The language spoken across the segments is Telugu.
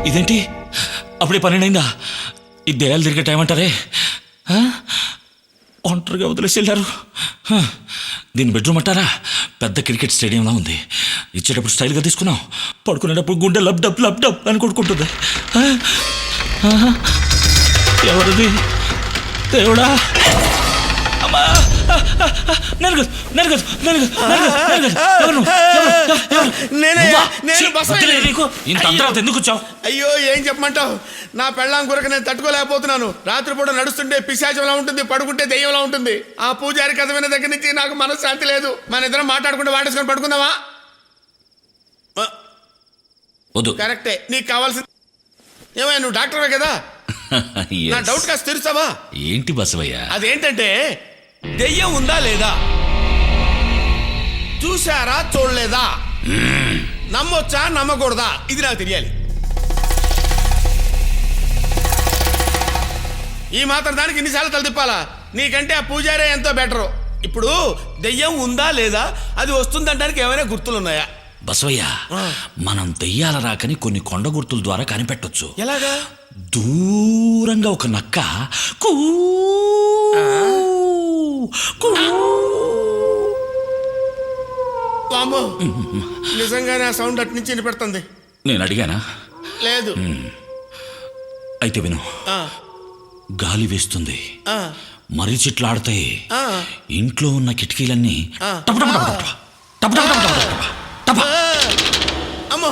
ఇదేంటి అప్పుడే 12 అయిందా? ఈ దేయాలు తిరిగే టైం అంటారే. ఒంటరిగా వదిలేసి వెళ్ళారు. దీని బెడ్రూమ్ అంటారా? పెద్ద క్రికెట్ స్టేడియంలా ఉంది. ఇచ్చేటప్పుడు స్టైల్గా తీసుకున్నాం, పడుకునేటప్పుడు గుండె లబ్ డబ్ లబ్ డబ్ అని కొడుకుంటుంది. ఎవరిది దేవుడా? అమ్మా ఎందుకు వచ్చావు? అయ్యో ఏం చెప్పమంటావు, నా పెళ్ళాం కొరకు నేను తట్టుకోలేకపోతున్నాను. రాత్రిపూట నడుస్తుంటే పిశాచంలా ఉంటుంది, పడుకుంటే దెయ్యంలా ఉంటుంది. ఆ పూజారి కథ విన్న దగ్గర నుంచి నాకు మనశ్శాంతి లేదు. మన ఇద్దరం మాట్లాడుకుంటే వాటేసుకొని పడుకుందామా? కరెక్టే, నీకు కావాల్సింది ఏమైనా, నువ్వు డాక్టర్వే కదా, నా డౌట్ కాస్త తెలుస్తావా? ఏంటి బసవయ్య? అదేంటంటే దెయ్యం ఉందా లేదా, చూసారా చూడలేదా, నమ్మొచ్చా నమ్మకూడదా, ఇది నాకు తెలియాలి. ఈ మాత్రం దానికి ఇన్నిసార్లు తల తిప్పాలా? నీకంటే ఆ పూజారే ఎంతో బెటరు. ఇప్పుడు దెయ్యం ఉందా లేదా, అది వస్తుందంటానికి ఏమైనా గుర్తులున్నాయా? బసవయ్య, మనం దెయ్యాల రాకని కొన్ని కొండ గుర్తుల ద్వారా కనిపెట్టొచ్చు. ఎలాగా? దూరంగా ఒక నక్క నిజంగానే ఆ సౌండ్ అటు నుంచి వినిపెడుతుంది. నేను అడిగానా? లేదు. అయితే విను. గాలి వేస్తుంది, మర్రి చెట్లు ఆడతాయి, ఇంట్లో ఉన్న కిటికీలన్నీ అమ్మో,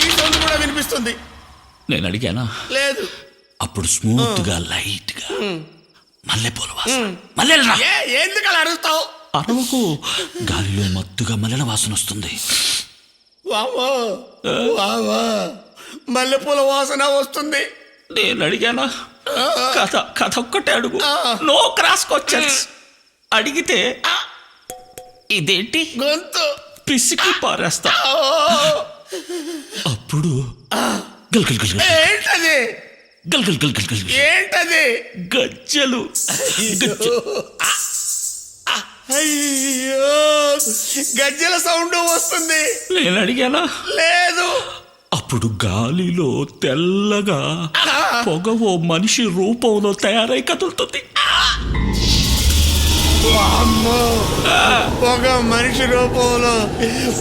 ఈ సౌండ్ కూడా వినిపిస్తుంది. నేను అడిగానా? లేదు. అప్పుడు స్మూత్ గా లైట్ గా మల్లెపూల వాసన. ఎందుకు అలా అడుగుతావు? అరవకు. గాలిలో మత్తుగా మల్లెల వాసన వస్తుంది. మల్లెపూల వాసన వస్తుంది. నేను అడిగానా? కథ ఒక్కటే అడుగు, నో క్రాస్ క్వశ్చన్స్. అడిగితే ఇదేంటి గొంతు పిసికి పారేస్తా. అప్పుడు ఏంటది? ఏంటది? గజ్జలు. అయ్యో, గజ్జల సౌండ్ వస్తుంది. నేను అడిగానా? లేదు. అప్పుడు గాలిలో తెల్లగా పొగ ఓ మనిషి రూపంలో తయారై కదులుతుంది. పొగ మనిషి రూపంలో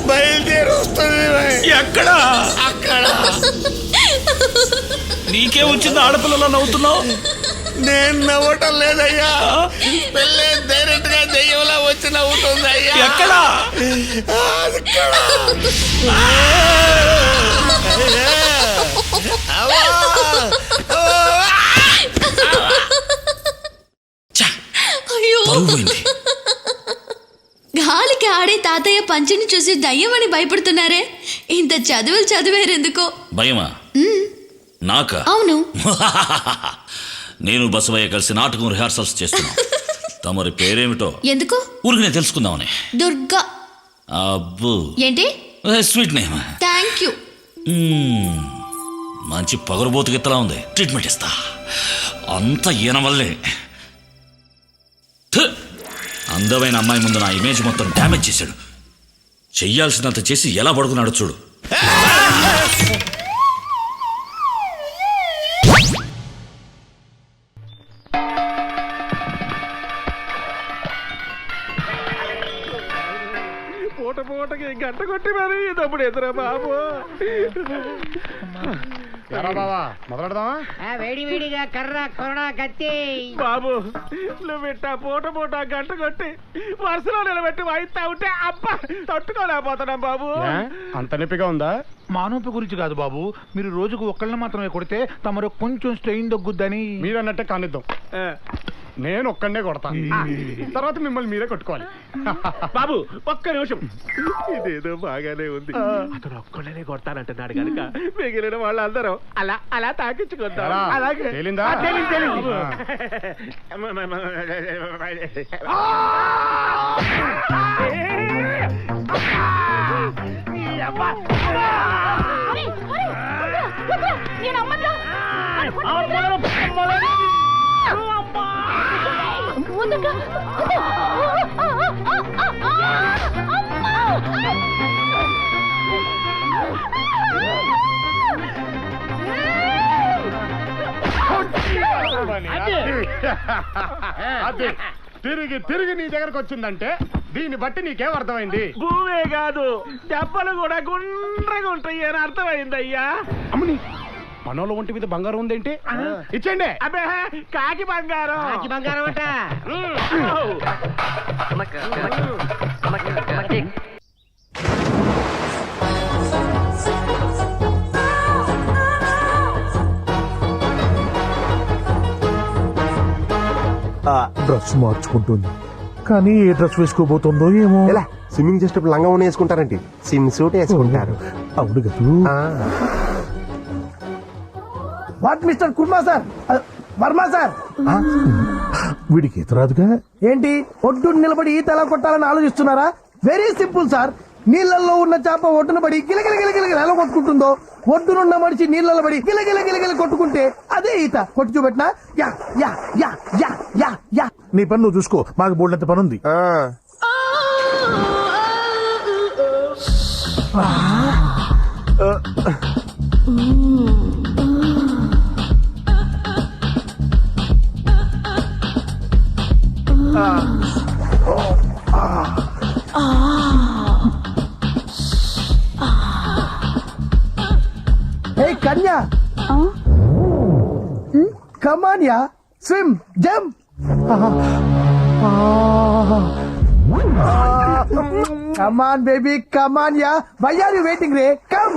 బయలుదేరి వస్తుంది. ఎక్కడ? అక్కడ. నీకే వచ్చింది ఆడపిల్లలా నవ్వుతున్నావు? నేను నవ్వటం లేదయ్యా, పెళ్ళే డైరెక్ట్ గా దెయ్యంలా వచ్చి నవ్వుతుంది అయ్యా. ఎక్కడ? గాలికి ఆడే తాతయ్య పంచిని చూసి దయ్యమని భయపడుతున్నారే. ఇంత చదువులు చదివేరెందుకో? భయమా? నాకా? అవును. నేను బసవయ్య కలిసి నాటకం రిహార్సల్స్ చేస్తున్నాం. తమరి పేరేమిటో? ఎందుకు? ఊరికి నేను తెలుసుకుందామని. దుర్గా. అబ్బో, ఏంటి? Sweet name. Thank you. మంచి పగరబోతు గిత్తలా ఉంది. ట్రీట్మెంట్ ఇస్తా. అంత ఈయన వల్లే. అందమైన అమ్మాయి ముందు నా ఇమేజ్ మొత్తం డ్యామేజ్ చేశాడు. చెయ్యాల్సినంత చేసి ఎలా పడుకున్నాడు చూడు. పూటకి గంట కొట్టి మరి తప్పుడు ఎదురా బాబు. మొదలెడదామా? వేడి వేడిగా కర్ర కొరడా కత్తి. బాబు నువ్వు ఇట్టా పూట గంట కొట్టి వరుసలో నిలబెట్టి వాయిస్తా ఉంటే అబ్బా తట్టుకోలేకపోతున్నాం బాబు. అంత నొప్పిగా ఉందా? మా నొప్పి గురించి కాదు బాబు, మీరు రోజుకు ఒక్కళ్ళని మాత్రమే కొడితే తమరు కొంచెం స్ట్రెయిన్ తగ్గుద్దని. మీరు అన్నట్టే కానిద్దాం. నేను ఒక్కడే కొడతాను, తర్వాత మిమ్మల్ని మీరే కొట్టుకోవాలి. బాబు ఒక్క నిమిషం, ఇదేదో బాగానే ఉంది. అతను ఒక్కళ్ళనే కొడతానంటున్నాడు కనుక మిగిలిన వాళ్ళందరూ అలా అలా తాకించుకుంటారు. అలాగే తేలిందా? పని అది తిరిగి తిరిగి నీ దగ్గరకు వచ్చిందంటే దీన్ని బట్టి నీకేం అర్థమైంది? భూమే కాదు దెబ్బలు కూడా గుండ్రగా ఉంటాయి అని అర్థమైంది అయ్యా. అమ్మని పనుల ఒంటి మీద బంగారం ఉందేంటి? ఇచ్చేయండి. అబ్బే కాకి బంగారం. కాకి బంగారం అంట. డ్రెస్ మార్చుకుంటుంది కానీ ఏ డ్రెస్ వేసుకోబోతుందో ఏమో. ఎలా స్విమ్మింగ్ చేసేటప్పుడు లంగా ఉన్న వేసుకుంటారండి, స్విమ్ సూట్ వేసుకుంటారు. అవును కదా. What mister Kurma sir, Varma sir. వీడికి ఈత రాదుగా. ఏంటి ఒడ్డు నిలబడి ఈత ఎలా కొట్టాలని ఆలోచిస్తున్నారా? Very simple sir. నీళ్ళల్లో ఉన్న చేప ఒడ్డున పడి గిలగిల గిలగిల ఎలా కొట్టుకుంటుందో, ఒడ్డునున్న మనిషి నీళ్ళలో పడి గిలగిల గిలగిల కొట్టుకుంటే అదే ఈత. కొట్టి చూపెట్టినా యా యా యా యా యా యా. నీ పని నువ్వు చూసుకో, మాకు బోల్డంత పని ఉంది. Hey Kanya, come on yeah, swim jump. Come on baby, come on yeah. Why are you waiting రే? కమ్.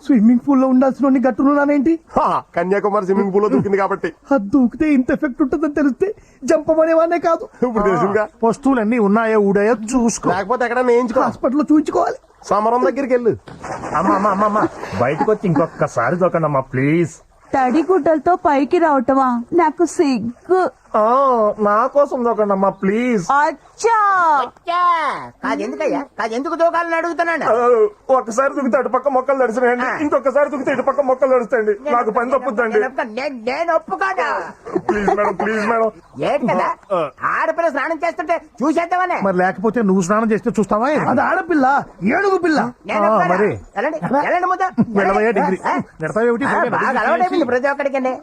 స్విమ్మింగ్ పూల్ లో ఉండాల్సిన గట్టునున్నానేంటి? కన్యాకుమారి స్విమ్మింగ్ పూల్ లో దూకింది కాబట్టి. అది దూకితే ఇంత ఎఫెక్ట్ ఉంటుందని తెలిస్తే జంపమనేవానే కాదు. ఇప్పుడు తెలిసిందిగా. వస్తువులన్నీ ఉన్నాయో ఊడాయో చూసుకో. లేకపోతే ఎక్కడ నేయించుకో. హాస్పిటల్లో చూయించుకోవాలి. సమరం దగ్గరికి వెళ్ళు. అమ్మా బయటకు వచ్చి ఇంకొకసారి దొకండమ్మా ప్లీజ్. తడిగుడ్డలతో పైకి రావటమా? నాకు సిగ్గు. నా కోసం దొకండమ్మా ప్లీజ్. అచ్చా కాదెందుకయ్యా, కాదెందుకు దూకాలని అడుగుతున్నాడు. ఒకసారి దుకితే అటుపక్క మొక్కలు నడుస్తాయండి, ఇంకొకసారి దుకితే ఇటుపక్క మొక్కలు నడుస్తాయండి. నాకు పని తప్పుద్దండి. నేను ఒప్పుకోను. Please madam, please madam. ఏంటి కదా ఆడపిల్ల స్నానం చేస్తుంటే చూసేద్దామనే. మరి లేకపోతే నువ్వు స్నానం చేస్తే చూస్తావా? అది ఆడపిల్ల, ఏడుగు పిల్ల. నేను ఒప్పుకోను. మరి. వెళ్ళండి, వెళ్ళండి ముద్ద. వెళ్ళవయ్యా డిగ్రీ. నెడతావేమిటి? బాగా అలవాటైపోయింది ప్రతి ఒక్కడికండి.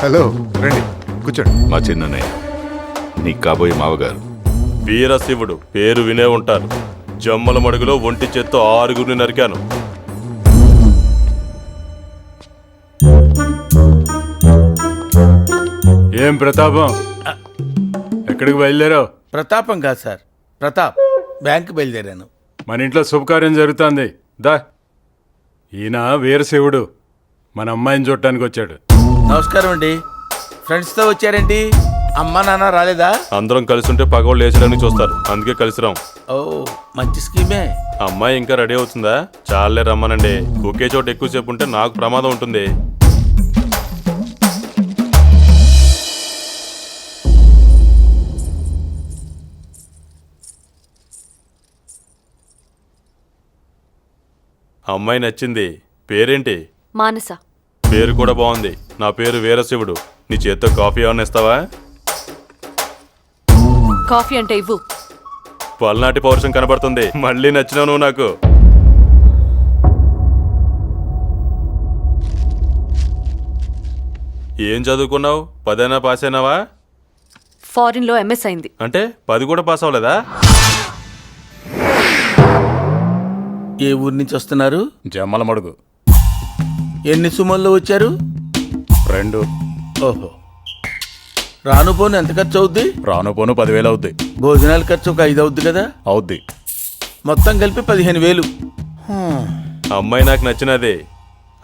హలో, రండి కూర్చోండి. మా చిన్నయ్య, నీ కాబోయే మావగారు వీరశివుడు పేరు వినే ఉంటారు. జమ్మల మడుగులో ఒంటి చేత్తో 6 నరికాను. ఏం ప్రతాపం, ఎక్కడికి బయలుదేరావు? ప్రతాపం కాదు సార్, ప్రతాప్. బ్యాంకు బయలుదేరాను. మన ఇంట్లో శుభకార్యం జరుగుతుంది. దా, ఈయన వీరశివుడు మన అమ్మాయిని చూడటానికి వచ్చాడు. నమస్కారం అండి. ఫ్రెండ్స్ తో వచ్చారేంటి? అమ్మా నాన్న రాలేదా? అందరం కలిసి ఉంటే పగవాళ్ళు లేచడానికి చూస్తారు, అందుకే కలిసి రాం. ఓ మంచి స్కీమే. అమ్మాయి ఇంకా రెడీ అవుతుందా? చాలే రమ్మనండి. ఒకే చోట ఎక్కువసేపు ఉంటే నాకు ప్రమాదం ఉంటుంది. అమ్మాయి నచ్చింది. పేరేంటి? మానస. పేరు కూడా బాగుంది. నా పేరు వీరశివుడు. నీ చేత్తో కాఫీ ఏమన్నా ఇస్తావా? కాఫీ అంటే ఇవ్వు. పల్నాటి పౌరుషం కనబడుతుంది. మళ్ళీ నచ్చినావు నువ్వు నాకు. ఏం చదువుకున్నావు? 10 పాస్ అయినావా? ఫారిన్ లో ఎంఎస్ అయింది. అంటే 10 కూడా పాస్ అవ్వలేదా? ఏ ఊరి నుంచి వస్తున్నారు? జమ్మల మడుగు. ఎన్ని సుమల్లో వచ్చారు? 2. ఓహో. రాను పోను ఎంత ఖర్చు అవుద్ది? రాను పోను 10,000 అవుద్ది. భోజనాల ఖర్చు ఒక 5 అవుద్ది కదా? అవుద్ది. మొత్తం కలిపి 15,000. అమ్మాయి నాకు నచ్చినది.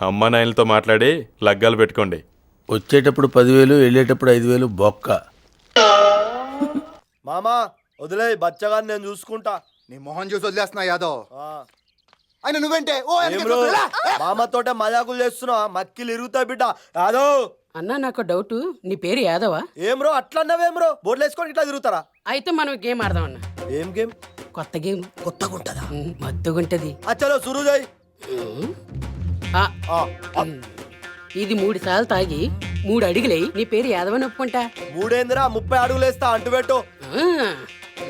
అమ్మా నాయనలతో మాట్లాడి లగ్గాలు పెట్టుకోండి. వచ్చేటప్పుడు 10,000, వెళ్ళేటప్పుడు 5,000 బొక్క. మామా వదిలే, బచ్చగాని నేను చూసుకుంటా. నీ మొహం చూసి వదిలేస్తున్నా యాదవ్. ఆయన నువ్వేంటే మామతోట మజాకులు చేస్తున్నావా? మక్కిలు ఇరుగుతా బిడ్డ యాదవ్. అన్నా నాకు డౌట్, నీ పేరు యాదవా? ఏం బ్రో అట్లా అన్నావేం బ్రో? బోర్డులు వేసుకొని ఇట్లా తిరుగుతారా? అయితే మనం గేమ్ ఆడదాం అన్న. ఏం గేమ్? కొత్త గేమ్. కొత్తగా ఉంటుందా? మత్తుగుంటది. అచ్చలో సురు చేయి. ఇది 3 సార్లు తాగి 3 అడుగులై నీ పేరు యాదవని ఒప్పుకుంటా. 3 30 అడుగులేస్తా అంటుపెట్టు.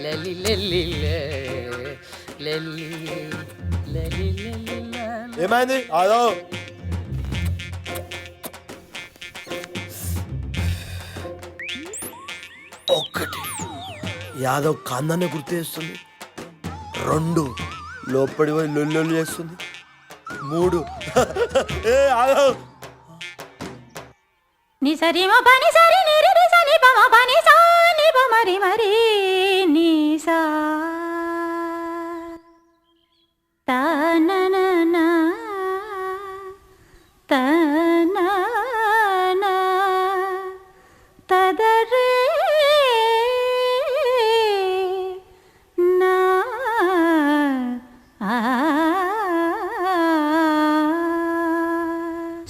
లలి లలి లలి లలి ఏమైంది అదో ఒకటి యాదవ్ కాందాన్ని గుర్తు చేస్తుంది. 2 లోపడి పోయి లొల్లు చేస్తుంది. 3 ఏ యాదవ్ ని సరి మ పని సరి ని రి రి సని ప మ పని సా ని ప మరి మరి ని సా త న న న త న న త ద రే నా ఆ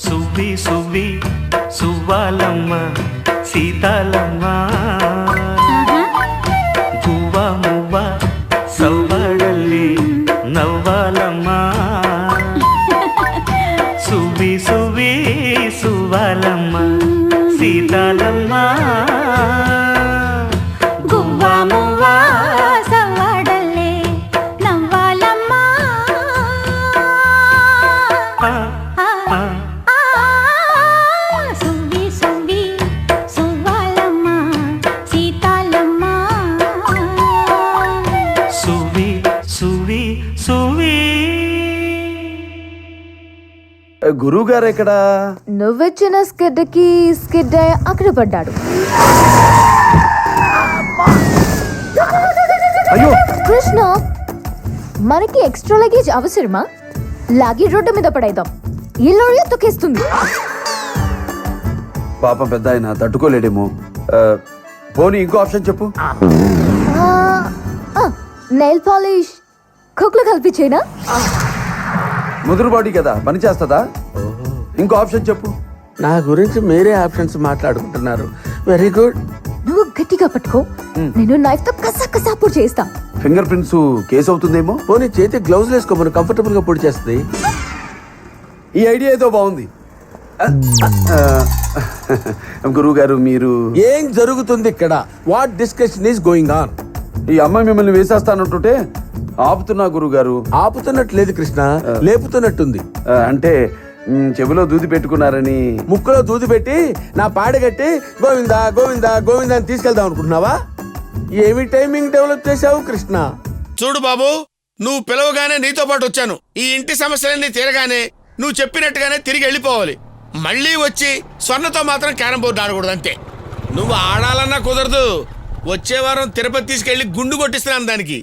సువ్వి సువ్వి సువ్వాలమ్మ సీతాలమ్మ గువ్వ మువ్వ సవ్వడల్లి నవ్వాలమ్మ సువ్వి సువ్వి సువ్వాలమ్మ సీతాలమ్మ గువ్వ మువ్వ సవ్వడల్లి నవ్వాలమ్మ సువ్వి సువ్వి సువ్వాలమ్మ సీతాలమ్మ సువ్వి సువ్వి సువ్వి గురువు గారు ఎక్కడ? నువ్వెచ్చిన స్కిడ్కి స్కిడ్ అయి అక్కడ పడ్డాడు. అయ్యో కృష్ణ, మనకి ఎక్స్ట్రా లగేజ్ అవసరమా? లాగి రోడ్డు మీద పడేద్దాం. ఈ లారీ తొక్కేస్తుంది. పాపం పెద్ద ఆయన తట్టుకోలేడేమో. పోనీ ఇంకో ఆప్షన్ చెప్పు. నెయిల్ పాలిష్ కుక్లు కల్పించేనా? ముదురు బాడీ కదా, పని చేస్తుందా? ఇంకో ఆప్షన్ చెప్పు. నా గురించి మీరే ఆప్షన్స్ మాట్లాడుకుంటున్నారు. Very good. నువ్వు గట్టిగా పట్టుకో, నేను నైఫ్ తో కసా కసా పొడి చేస్తా. ఫింగర్ ప్రింట్స్ కేసు అవుతుందేమో. పోనీ చేతి గ్లౌజ్ వేసుకో, మనం కంఫర్టబుల్ గా పొడి చేస్తుంది. ఈ ఐడియా ఏదో బాగుంది. గురువు గారు మీరు ఏం జరుగుతుంది ఇక్కడ? What discussion is going on? ఈ అమ్మాయి మిమ్మల్ని వేసేస్తానంటుంటే ఆపుతున్నా గురువు గారు. ఆపుతున్నట్టు లేదు కృష్ణ, లేపుతున్నట్టుంది. అంటే చెవిలో దూది పెట్టుకున్నారని. ముక్కులో దూది పెట్టి నా పాడగట్టి గోవిందా గోవిందా గోవిందా అని తీసుకెళ్దాం అనుకుంటున్నావా? ఏమి టైమింగ్ డెవలప్ చేశావు కృష్ణ? చూడు బాబు, నువ్వు పిలవగానే నీతో పాటు వచ్చాను. ఈ ఇంటి సమస్యలన్నీ తీరగానే నువ్వు చెప్పినట్టుగానే తిరిగి వెళ్ళిపోవాలి. మళ్ళీ వచ్చి స్వర్ణతో మాత్రం క్యారం బోర్డు ఆడకూడదు అంతే. నువ్వు ఆడాలన్నా కుదరదు. వచ్చే వారం తిరుపతి తీసుకెళ్లి గుండు కొట్టిస్తున్నాను దానికి.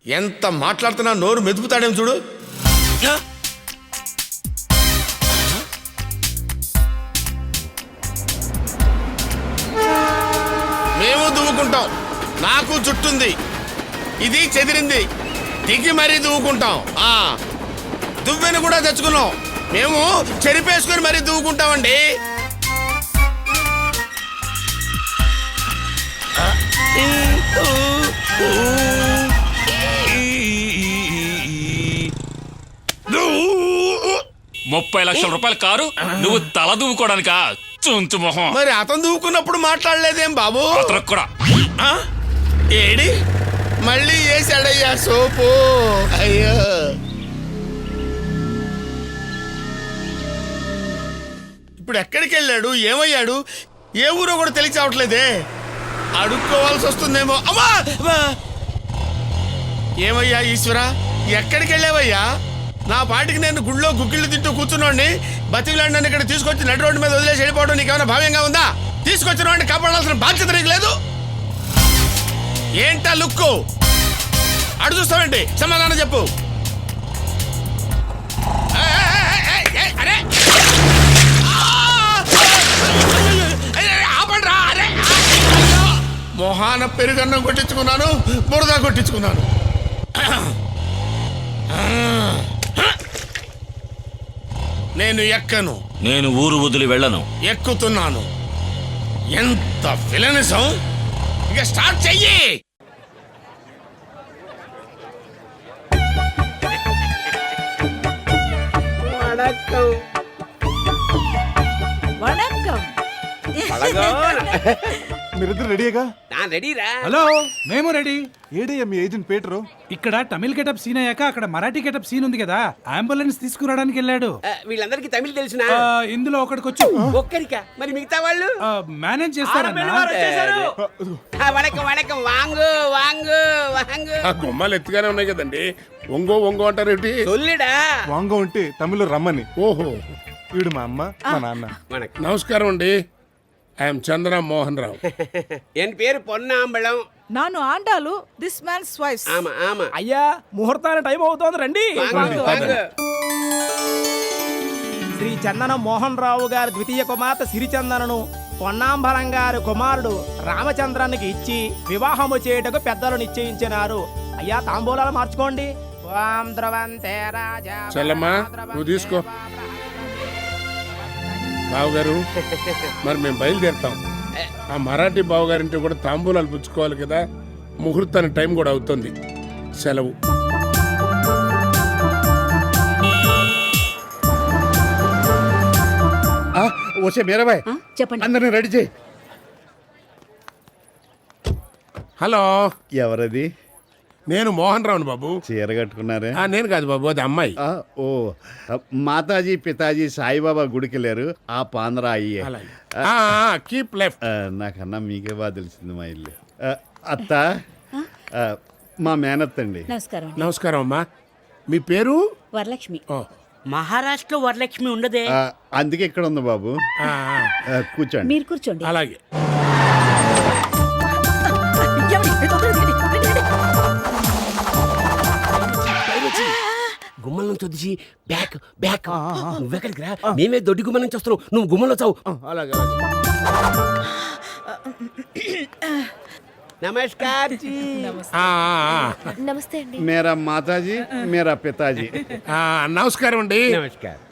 ఎంత మాట్లాడుతున్నా నోరు మెదుపుతాడేం చూడు. మేము దువ్వుకుంటాం. నాకు చుట్టుంది, ఇది చెదిరింది, దిగి మరీ దువ్వుకుంటాం. దువ్వెను కూడా తెచ్చుకున్నాం. మేము చెరిపేసుకొని మరీ దువ్వుకుంటామండి. ₹30,00,000 కారు నువ్వు తల దువ్వుకోవడానికా? చుంచు మొహం. మరి అతను దువ్వుకున్నప్పుడు మాట్లాడలేదేం బాబు? అతనికి కూడా ఏడి మళ్ళీ వేసాడయ్యా సోపు. అయ్యో, ఇప్పుడు ఎక్కడికి వెళ్ళాడు, ఏమయ్యాడు, ఏ ఊరో కూడా తెలియచావట్లేదే. అడుక్కోవాల్సి వస్తుందేమో. అమ్మా, ఏమయ్యా ఈశ్వర, ఎక్కడికి వెళ్ళావయ్యా? నా పాటికి నేను గుళ్ళో గుగ్గిళ్ళు తింటూ కూర్చున్నోడిని బతికిలాడి నన్ను ఇక్కడ తీసుకొచ్చి నడి రోడ్డు మీద వదిలేసి వెళ్ళిపోవడం నీకేమైనా భావ్యంగా ఉందా? తీసుకొచ్చిన వాడిని కాపాడాల్సిన బాధ్యత నీకు లేదు. ఏంటా లుక్కు? అడు చూస్తావేంటి? సమాధానం చెప్పు. మొహాన పెరుగన్నం కొట్టించుకున్నాను, బురద కొట్టించుకున్నాను. నేను ఎక్కను. నేను ఊరు వదిలి వెళ్ళను. ఎక్కుతున్నాను. ఎంత విలనిజం! ఇక స్టార్ట్ చెయ్యి. వణక్కం వణక్కం మీరిద్దరు రెడీగా? రెడీరా హలో మేము రెడీ. ఏడయ్యా మీ ఏజెంట్ పీటరు? ఇక్కడ తమిళ గెటప్ సీన్ అయ్యాక అక్కడ మరాఠీ గెటప్ సీన్ ఉంది కదా, అంబులెన్స్ తీసుకురావడానికి వెళ్ళాడు. వీళ్ళందరికీ తమిళ తెలిసిన ఇందులో ఒకడికి వచ్చి ఒక్కరికా మరి మిగతా వాళ్ళు మేనేజ్ చేస్తారన్న. Vanakkam vanakkam Wang Wang Wang ఆ గుమ్మాలు ఎత్తుగానే ఉన్నాయి కదండి. ఒంగో ఒంగో అంటారేంటి? సొల్లిడా వాంగ ఉంటే తమిళ్లో రమ్మని. ఓహో, వీడు మా అమ్మ మా నాన్న. నమస్కారం అండి. ఐఎమ్ చంద్ర మోహన్ రావు. ఎన్ పేరు పొన్నాంబళం. నాను ఆండాలు దిస్ మ్యాన్స్ వైఫ్. ఆమా ఆమా అయ్యా ముహూర్తానికి టైం అవుతోంది రండి. వాంగు వాంగు శ్రీ చందన మోహన్ రావు గారి ద్వితీయ కుమార్తె సిరిచందనను పొన్నాంబరం గారి కుమారుడు రామచంద్రానికి ఇచ్చి వివాహము చేయుటకు పెద్దలు నిశ్చయించినారు. అయ్యా తాంబూలాలు మార్చుకోండి. ఓం ద్రవంతే రాజా చల్లమ్మా నువ్వు తీసుకో. బావగారు మరి మేము బయలుదేరుతాం. ఆ మరాఠీ బావగారింటి కూడా తాంబూలాలు పుచ్చుకోవాలి కదా. ముహూర్తానికి టైం కూడా అవుతుంది. సెలవు. వచ్చే మీరాబాయ్ చెప్పండి. అందరిని రెడీ చేయి. హలో, ఎవరది? నేను మోహన్ రావుని బాబు. చీర కట్టుకున్నారే? నేను కాదు బాబు, అది అమ్మాయి. ఓ మాతాజీ పితాజీ సాయిబాబా గుడికి వెళ్ళారు. ఆ పాంద్రా అయ్యే. Keep left. నాకన్నా మీకే బాగా తెలిసింది మా ఇల్లు. అత్త మా మేనత్త అండి. నమస్కారం. నమస్కారం అమ్మా. మీ పేరు? వరలక్ష్మి. మహారాష్ట్రలో వరలక్ష్మి ఉండదే. అందుకే ఇక్కడ ఉంది బాబు. కూర్చోండి. మీరు కూర్చోండి. అలాగే. గుమ్మల నుంచి వచ్చి బ్యాక్ బ్యాక్ నువ్వెక్కడికి రా, మేమే దొడ్డి గుమ్మల నుంచి వస్తున్నావు, నువ్వు గుమ్మలో చావు. అలాగే. నమస్కార్ నమస్తే అండి. మేరా మాతాజీ మేరా పితాజీ. నమస్కారం అండి. నమస్కారం.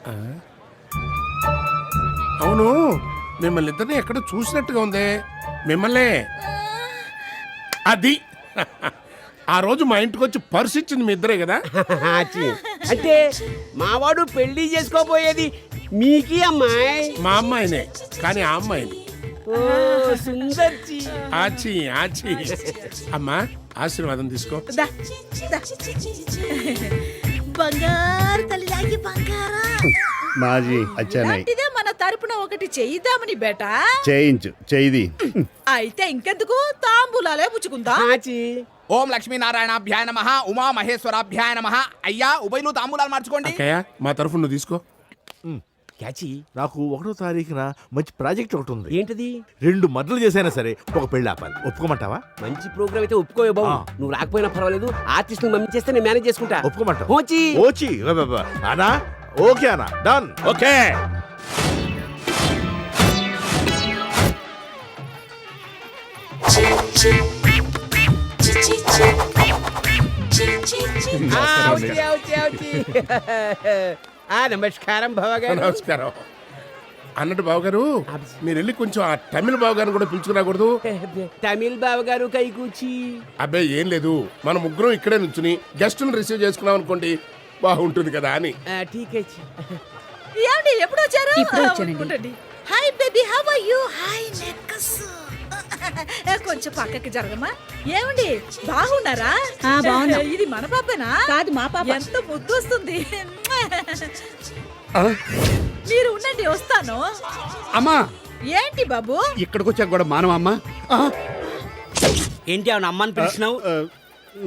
అవును, మిమ్మల్ని ఇద్దరిని ఎక్కడ చూసినట్టుగా ఉంది. మిమ్మల్ని అది ఆ రోజు మా ఇంటికి వచ్చి పర్సు ఇచ్చింది మీ ఇద్దరే కదా? అంటే మావాడు పెళ్లి చేసుకోబోయేది మీకి అమ్మాయి? మా అమ్మాయినే, కానీ ఆ అమ్మాయిని. సుందర్చి. ఆచి ఆచి. అమ్మా ఆశీర్వాదం తీసుకో. బంగారు తల్లిలాగి బంగారా. మాజీ అచ్చానాయ్. ఇదే మన తరపున ఒకటి చేయిద్దామని బేటా. చేయించు చేయిది. అయితే ఇంకెందుకు తాంబూలాలే పుచ్చుకుందా. ఓం లక్ష్మీనారాయణాభ్యాయ నమః ఉమా మహేశ్వరాభ్యాయ నమః. అయ్యా ఉభయలు తాంబూలాలు మార్చుకోండి. మా తరఫు నువ్వు తీసుకో. నాకు 1వ తారీఖున మంచి ప్రాజెక్ట్ ఒకటి ఉంది. ఏంటిది? 2 మర్డర్లు చేసైనా సరే ఒక పెళ్లి ఆపాలి. ఒప్పుకోమంటావా? మంచి ప్రోగ్రామ్ అయితే ఒప్పుకోవే బాబు. నువ్వు రాకపోయినా పర్వాలేదు, ఆర్టిస్ట్ మమ్మీ చేస్తే నేను మేనేజ్ చేసుకుంటా. ఒప్పుకోమంటావా? ఓచి ఓచి అనా? ఓకే అనా, డన్. ఓకే. నమస్కారం బావగారు. నమస్కారం. అన్నట్టు బావగారు, మీరు వెళ్ళి కొంచెం ఆ తమిళ బావగారిని కూడా పిలుచుకురాకూడదు? తమిళ్ బావగారు కై కూర్చి. అబ్బాయి ఏం లేదు, మన ముగ్గురం ఇక్కడే నుంచుని గెస్ట్ని రిసీవ్ చేసుకున్నాం అనుకోండి, బాగుంటుంది కదా అని. ఏమండి ఎప్పుడు వచ్చారు? Hi baby, how are you? Hi నెక్కస్. కొంచెం పక్కకి జరగమా. ఏమండి బాగున్నారా? ఇది మన పాపనా? కాదు మా పాప. ఎంత ముద్దు వస్తుంది. మీరు ఉండండి, వస్తాను. అమ్మా ఏంటి బాబు ఇక్కడికి వచ్చాక కూడా మానవమ్మా. ఏంటి అవును అమ్మని పిలిచినావు?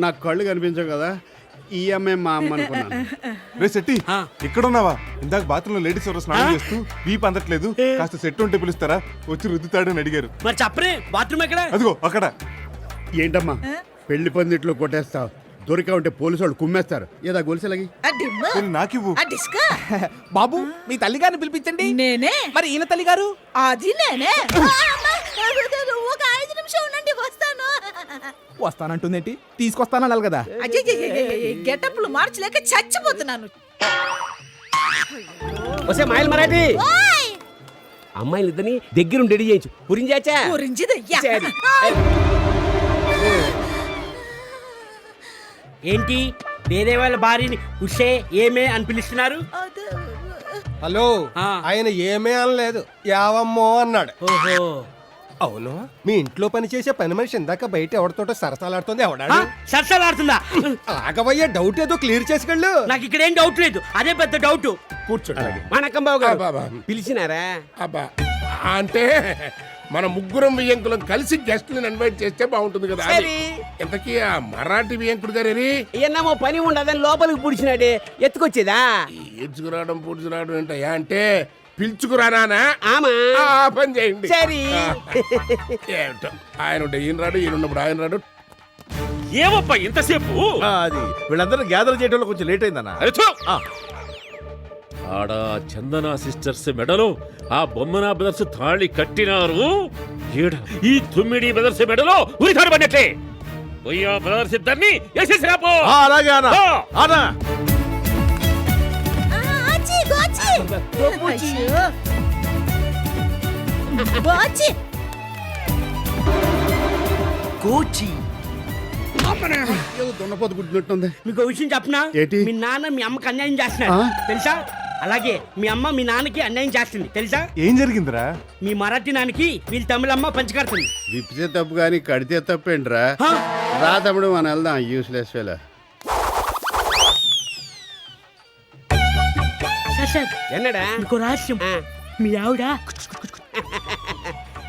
నాకు కళ్ళు కనిపించవు కదా, ఈ అమ్మాయి మా అమ్మ అనుకున్నాను. రే సెట్టి, ఇక్కడ ఉన్నావా? ఇందాక బాత్రూమ్ లో లేడీస్ ఎవరో స్నానం చేస్తూ వీపు అందట్లేదు, కాస్త సెట్ ఉంటే పిలుస్తారా? వచ్చి రుద్దుతాడని అడిగారు. మరి చెప్పరే, బాత్రూమ్ ఎక్కడ? అదిగో అక్కడ. ఏంటమ్మా పెళ్లి పందిట్లో కొట్టేస్తావు? దొరికా ఉంటే పోలీసు వాళ్ళు కుమ్మేస్తారు. ఏదా గొలుసులగి నాకివ్వు. బాబు మీ తల్లి గారిని పిలిపించండి. నేనే. మరి ఈయన తల్లి గారు? అది నేనే. ఒక 5 నిమిషం ఉండండి, వస్తాను. వస్తానంటుందేంటి? తీసుకొస్తానన్నారు కదా. గెటప్లు మార్చలేక చచ్చిపోతున్నాను. వస్తే మాయల్ మరాఠీ అమ్మాయిలు ఇద్దరిని దగ్గరుండి రెడీ చేయించు. పురించాచా? పురించిదయ్యా. ఏంటి వేరే వాళ్ళ భార్యని ఉషే ఏమే అని పిలుస్తున్నారు? హలో ఆయన ఏమీ అనలేదు యావమ్మో అన్నాడు. ఓహో అవును, మీ ఇంట్లో పనిచేసే పని మనిషి ఇందాక బయట ఎవరితోటో సరసాలాడుతుంది, ఎవడాడు? సరసాలాడుతుందా? ఆగవయ్యా, డౌట్ ఏదో క్లియర్ చేసుకెళ్ళు. నాకు ఇక్కడ ఏం డౌట్ లేదు, అదే పెద్ద డౌట్. కూర్చోండి. వణకం బాబు గారు, పిలిచినారా? అబ్బా అంటే మన ముగ్గురం వియంకులం కలిసి గెస్ట్లను ఇన్వైట్ చేస్తే బాగుంటుంది కదా అని. సరే. ఇంతకీ ఆ మరాఠీ వియంకుడు గారు ఎన్నమో పని ఉండదని లోపలికి పుడిచినాడే, ఎత్తుకొచ్చేదా? ఈడ్చుకురావడం పూడ్చుకురావడం ఏంటయ్యా అంటే పిలుచుకురానా? ఆమా ఆ పని చేయండి. సరే. ఏమిటో ఆయన ఉంటే ఈయన రాడు, ఈయన ఉన్నప్పుడు ఆయన రాడు. ఏమప్పా ఇంతసేపు? అది వీళ్ళందరూ గ్యాదర్ చేయడంలో కొంచెం లేట్ అయిందన్న. ఆడ చందన సిస్టర్స్ మెడలో ఆ బొమ్మన బ్రదర్స్ తాళి కట్టినారు. ఈడ ఈ తుమ్మిడి బ్రదర్స్ మెడలో ఉరితాడు పడినట్లే. పోయా బ్రదర్స్ ఇద్దరిని వేసేసి రాపో. అలాగే అన్న. అన్న కోచి దున్నపోతు గుడ్డినట్టుంది. మీకు విషయం చెప్పనా? ఏంటి? మీ నాన్న మీ అమ్మకి అన్యాయం చేస్తున్నాడు తెలుసా? అలాగే మీ అమ్మ మీ నాన్నకి అన్యాయం చేస్తుంది తెలుసా? ఏం జరిగిందిరా? మీ మరాఠీ నాన్నకి వీళ్ళ తమిళమ్మ పంచకడుతుంది. విప్పితే తప్పు కానీ కడితే తప్పేంట్రా? రా తమ్ముడు, మనం వెళ్దాం. Useless fellow. என்னடா ఇంకో రహస్యం, మీ ఆవిడ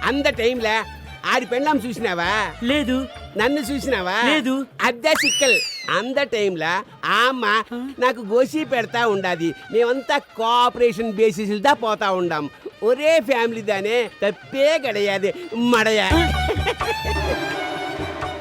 அந்த டைம்ல ఆడి పెళ్ళాం చూసినావా? లేదు. నన్ను చూసినావా? లేదు. అద్దె సిక్కల్. అంద టైంలో ఆ అమ్మ నాకు గోసి పెడతా ఉండాది. మేమంతా కోఆపరేషన్ బేసిస్ దా పోతా ఉండాం. ఒరే ఫ్యామిలీ దానే, తప్పే గడయాది మడయా.